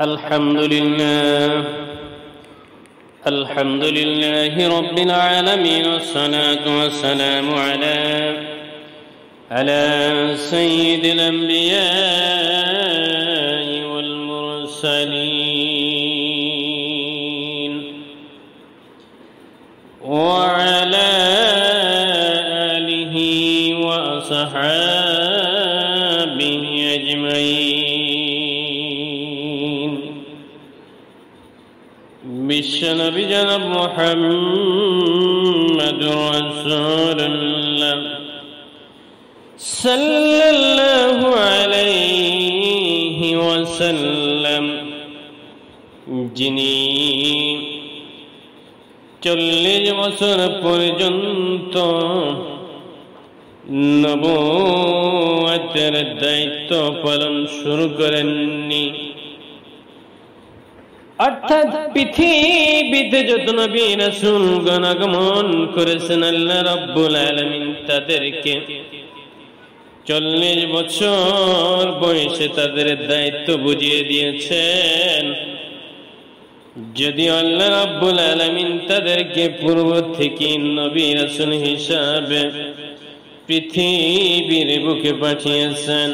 الحمد لله رب العالمين، والصلاة والسلام على سيد الأنبياء والمرسلين وعلى آله وأصحابه أجمعين. বিশ্বনবী জনাব মুহাম্মদুর রাসূলুল্লাহ সাল্লাল্লাহু আলাইহি ওয়াসাল্লাম, যিনি 40 বছর পর্যন্ত নবুয়তের দায়িত্ব পালন শুরু করেননি, অর্থাৎ পৃথিবীতে যত নবী রাসূলগণ আগমন করেছেন আল্লাহ রাব্বুল আলামিন তাদেরকে 40 বছর বয়সে তাদের দায়িত্ব বুঝিয়ে দিয়েছেন। যদি আল্লাহ রাব্বুল আলামিন তাদেরকে পূর্ব থেকে নবী রাসূল হিসাবে পৃথিবীর বুকে পাঠিয়েছেন।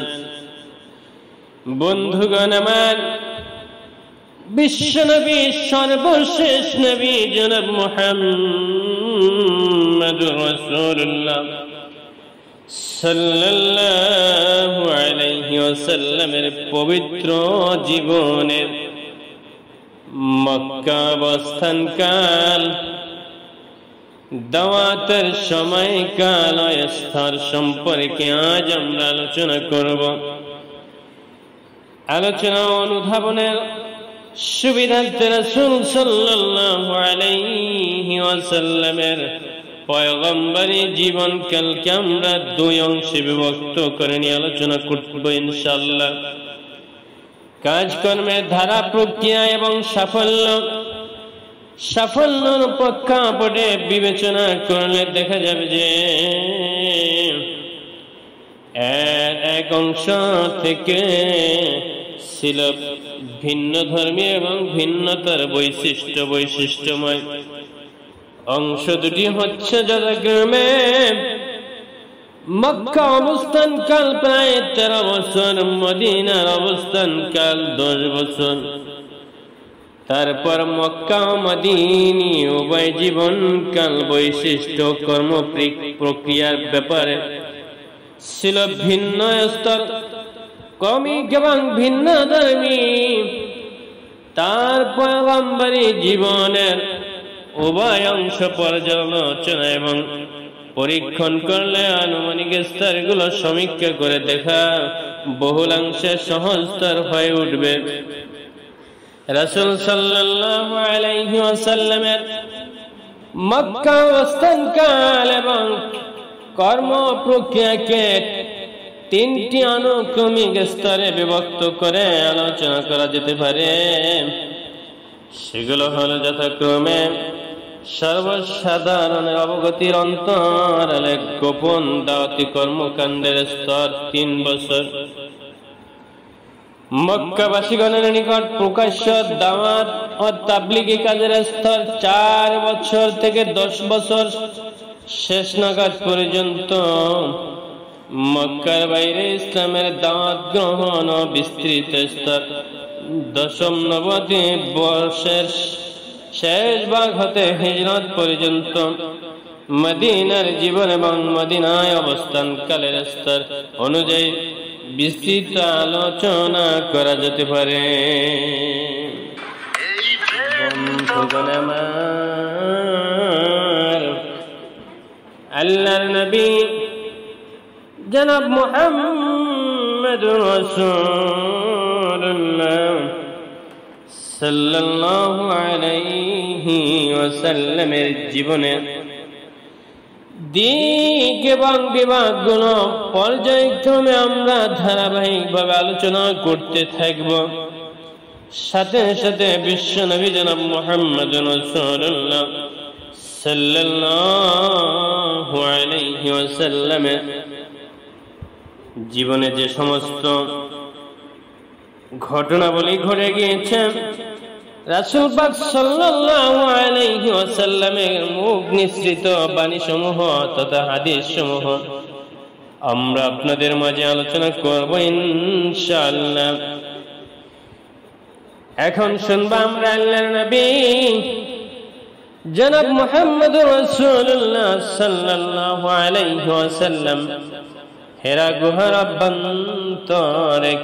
বন্ধুগণ আমার, বিশ্বনবী সর্বশেষ নবী জনাব মুহাম্মদুর রাসূলুল্লাহ সাল্লাল্লাহু আলাইহি ওয়াসাল্লামের পবিত্র জীবনের মক্কা অবস্থানকাল, দাওয়াতের সময়কাল ও স্তর সম্পর্কে আজ আমরা আলোচনা করব। আলোচনা অনুধাবনের সুবিধার্থে রাসূল সাল্লাল্লাহু আলাইহি ওয়াসাল্লামের পয়গম্বরী জীবনকালকে আমরা 2 অংশে বিভক্ত করে নিয়ে আলোচনা করব ইনশাআল্লাহ। কাজকর্মের ধারা, প্রক্রিয়া এবং সাফল্যের প্রেক্ষাপটে বিবেচনা করলে দেখা যাবে যে এক অংশ থেকে ছিল ভিন্ন ধর্মী এবং ভিন্নতার বৈশিষ্ট্যময় অংশ দুটি হচ্ছে যথাক্রমে মক্কা অবস্থানকাল প্রায় 13 বছর, মদিনার অবস্থানকাল 10 বছর। তারপর মক্কা ও মদিনী উভয় জীবনকাল বৈশিষ্ট্য কর্ম প্রক্রিয়ার ব্যাপারে ছিল ভিন্ন স্তর, কৌমিক এবং ভিন্ন ধর্মী। তার পয়গম্বরী জীবনের উভয় অংশ পর্যালোচনা এবং পরীক্ষণ করলে আনুমানিক স্তরগুলো সমীক্ষা করে দেখা বহুলাংশে সহজতর হয়ে উঠবে। রাসূল সাল্লাল্লাহু আলাইহি ওয়াসাল্লামের মক্কা অবস্থানকাল এবং কর্ম প্রক্রিয়াকে 3টি আনুক্রমিক স্তরে বিভক্ত করে আলোচনা করা যেতে পারে। সেগুলো হলো যথাক্রমে সর্বসাধারণের অবগতির অন্তরালে গোপন দাওয়াতি কর্মকাণ্ডের স্তর 3 বছর, মক্কাবাসীগণের নিকট প্রকাশ্য দাওয়াত ও তাবলীগী কাজের স্তর 4 বছর থেকে 10 বছর শেষ নাগাদ পর্যন্ত, মক্কার বাইরে ইসলামের দাওয়াত গ্রহণ ও বিস্তৃত স্তর 10ম নবতি বর্ষের শেষ ভাগ হতে হিজরত পর্যন্ত মদিনার জীবন এবং মদিনায় অবস্থানকালের স্তর অনুযায়ী বিস্তৃত আলোচনা করা যেতে পারে। বন্ধুগণ আমার, আল্লাহর নবী জনাব মুহাম্মদুর রাসূলুল্লাহ সাল্লাল্লাহু আলাইহি ওয়াসাল্লামের জীবনের দিক এবং বিভাগগুলো পর্যায়ক্রমে আমরা ধারাবাহিকভাবে আলোচনা করতে থাকব। সাথে সাথে বিশ্বনবী জনাব মুহাম্মদুর রাসূলুল্লাহ সাল্লাল্লাহু আলাইহি ওয়াসাল্লামের জীবনে যে সমস্ত ঘটনাবলী ঘটে গিয়েছে। রাসূল পাক সাল্লাল্লাহু আলাইহি ওয়াসাল্লামের মুখ নিঃসৃত বাণীসমূহ তথা হাদিসসমূহ আমরা আপনাদের মাঝে আলোচনা করব ইনশাআল্লাহ। এখন শুনবো আমরা আল্লাহর নবী জনাব মুহাম্মদুর রাসূলুল্লাহ সাল্লাল্লাহু আলাইহি ওয়াসাল্লাম হেরা গুহার অভ্যন্তরে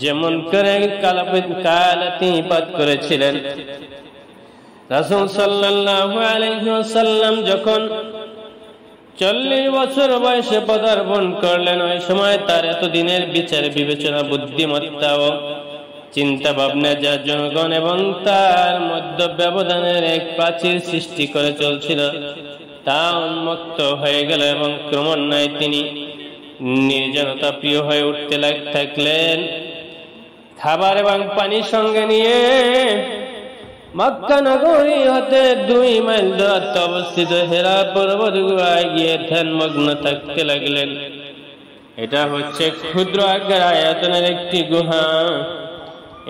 যেমন করে কালাতিপাত করেছিলেন। রাসূল সাল্লাল্লাহু আলাইহি ওয়াসাল্লাম যখন 40 বছর বয়সে পদার্পণ করলেন, ওই সময় তার এতদিনের বিচার বিবেচনা বুদ্ধিমত্তা ও চিন্তা ভাবনা যা জনগণ এবং তার মধ্যে ব্যবধানের এক প্রাচীর সৃষ্টি করে চলছিল তা উন্মুক্ত হয়ে গেল এবং ক্রমান্বয়ে তিনি নির্জনতা প্রিয় হয়ে উঠতে থাকলেন। খাবার এবং পানি সঙ্গে নিয়ে মক্কা নগরী হতে 2 মাইল দূরত্বে অবস্থিত হেরা পর্বত গুহায় গিয়ে ধ্যানমগ্ন থাকতে লাগলেন। এটা হচ্ছে ক্ষুদ্র আকার আয়তনের একটি গুহা।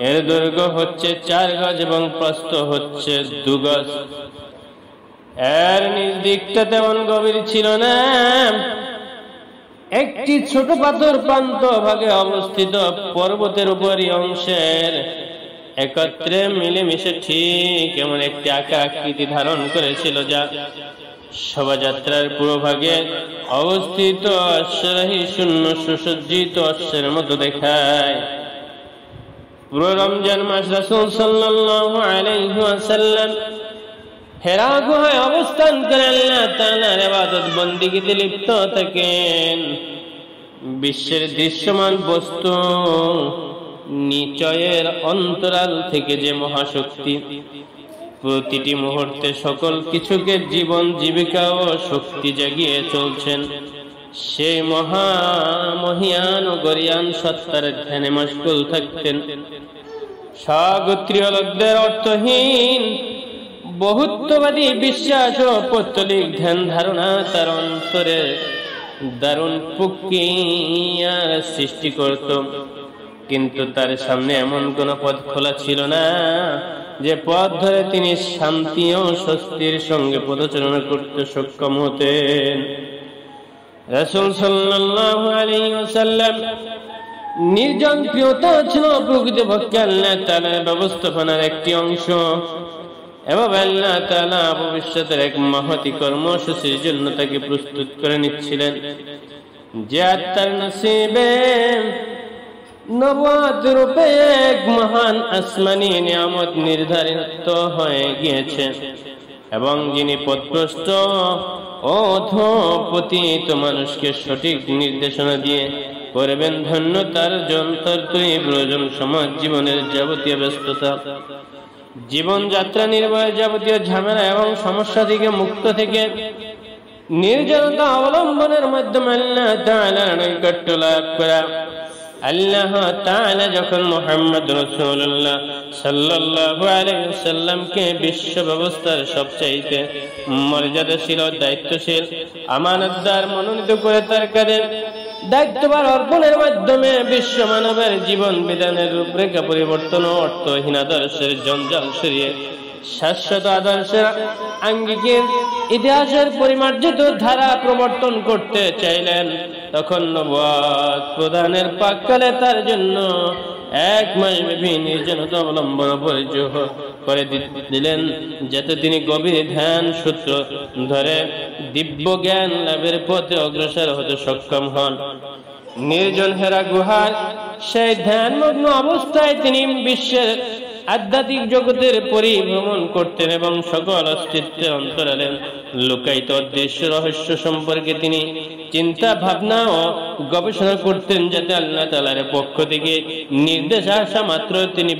এর দৈর্ঘ্য হচ্ছে 4 গজ এবং প্রস্থ হচ্ছে 2 গজ। এর নিচ দিকটা তেমন গভীর ছিল না। একটি ছোট পাথর প্রান্ত ভাগে অবস্থিত পর্বতের উপরি অংশের একত্রে মিলেমিশে ঠিক এমন একটি আকৃতি ধারণ করেছিল যা শোভাযাত্রার পুরো ভাগে অবস্থিত অশ্বারোহী শূন্য সুসজ্জিত অশ্বের মতো দেখায়। পুরো রমজান মাস রাসূল সাল্লাল্লাহু আলাইহি ওয়াসাল্লাম হেরা গুহায় অবস্থান করে আল্লাহ তাআলার ইবাদত বন্দেগীতে লিপ্ত থাকেন। বিশ্বের দৃশ্যমান বস্তু নিচয়ের অন্তরাল থেকে যে মহাশক্তি প্রতিটি মুহূর্তে সকল কিছুকে জীবন জীবিকা ও শক্তি জাগিয়ে চলছেন, সেই মহিয়ান ও গরিয়ান সত্তার ধ্যানে মশগুল থাকতেন। স্বগোত্রীয় লোকদের অর্থহীন বহুত্ববাদী বিশ্বাস ও পৌত্তলিক ধ্যান ধারণা তার অন্তরে দারুণ প্রক্রিয়ার সৃষ্টি করত, কিন্তু তার সামনে এমন কোন পথ খোলা ছিল না যে পথ ধরে তিনি শান্তি ও স্বস্তির সঙ্গে পদচারণা করতে সক্ষম হতেন। রাসূল সাল্লাল্লাহু আলাইহি ওয়াসাল্লাম নির্জন প্রিয়তা ছিল প্রকৃতপক্ষে আল্লাহ তাআলার ব্যবস্থাপনার একটি অংশ এবং আল্লাহ তাআলা ভবিষ্যতের এক মহতি কর্মসূচির জন্য তাকে প্রস্তুত করে নিচ্ছিলেন, যে আত্মার নসিবে নবুয়ত রূপে এক মহান আসমানী নিয়ামত নির্ধারিত হয়ে গিয়েছে এবং যিনি পথভ্রষ্ট ও অধঃপতিত মানুষকে সঠিক নির্দেশনা দিয়ে করবেন ধন্য তার যন্ত্রই প্রয়োজন সমাজ জীবনের যাবতীয় ব্যস্ততা, জীবনযাত্রা নির্বাহের যাবতীয় ঝামেলা এবং সমস্যা থেকে মুক্ত থেকে নির্জনতা অবলম্বনের মাধ্যমে আল্লাহ তাআলার নৈকট্য লাভ করা। আল্লাহ তাআলা যখন মুহাম্মদ রাসূলুল্লাহ সাল্লাল্লাহু আলাইহি ওয়াসাল্লামকে বিশ্ব ব্যবস্থার সবচাইতে মর্যাদাশীল দায়িত্বশীল আমানতদার মনোনীত করে তার কাঁধে দায়িত্বভার অর্পণের মাধ্যমে বিশ্ব মানবের জীবন বিধানের রূপরেখা পরিবর্তন ও অর্থহীন আদর্শের জঞ্জাল সরিয়ে শাশ্বত আদর্শের আঙ্গিকে ইতিহাসের পরিমার্জিত ধারা প্রবর্তন করতে চাইলেন, তখন নবুয়ত প্রদানের প্রাক্কালে তার জন্য 1 মাস ব্যাপী নির্জনতা অবলম্বন পরিচয় করে দিলেন, যাতে তিনি গভীর ধ্যান সূত্র ধরে দিব্য জ্ঞান লাভের পথে অগ্রসর হতে সক্ষম হন। নির্জন হেরা গুহার সেই ধ্যানমগ্ন অবস্থায় তিনি বিশ্বের আধ্যাত্মিক জগতের পরিভ্রমণ করতেন এবং সকল অস্তিত্বের অন্তরালে লুকায়িত অদৃশ্য রহস্য সম্পর্কে তিনি চিন্তা ভাবনা ও গবেষণা করতেন, যাতে আল্লাহ তাআলার পক্ষ থেকে নির্দেশ আসা মাত্র তিনি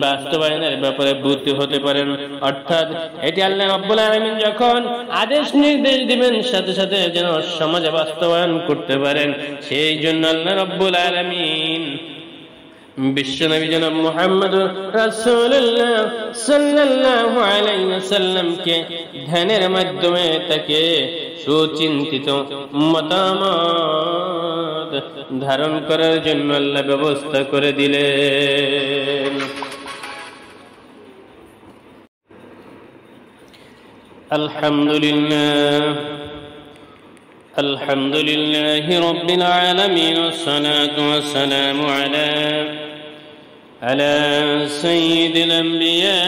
বাস্তবায়নের ব্যাপারে ব্রতী হতে পারেন। অর্থাৎ এটি আল্লাহ রাব্বুল আলামিন যখন আদেশ নির্দেশ দিবেন সাথে সাথে যেন সমাজে বাস্তবায়ন করতে পারেন, সেই জন্য আল্লাহ রাব্বুল আলামিন বিশ্বনবী জনাব মুহাম্মদ রাসূলুল্লাহ সাল্লাল্লাহু আলাইহি ওয়াসাল্লামকে ধ্যানের মাধ্যমে তাকে সুচিন্তিত মতামত ধারণ করার জন্য আল্লাহ ব্যবস্থা করে দিলেন। আলহামদুলিল্লাহ আলহামদুলিল্লাহি রাব্বিল আলামিন ওয়াসসালাতু ওয়াসসালামু আলা সাইয়্যিদিল আম্বিয়া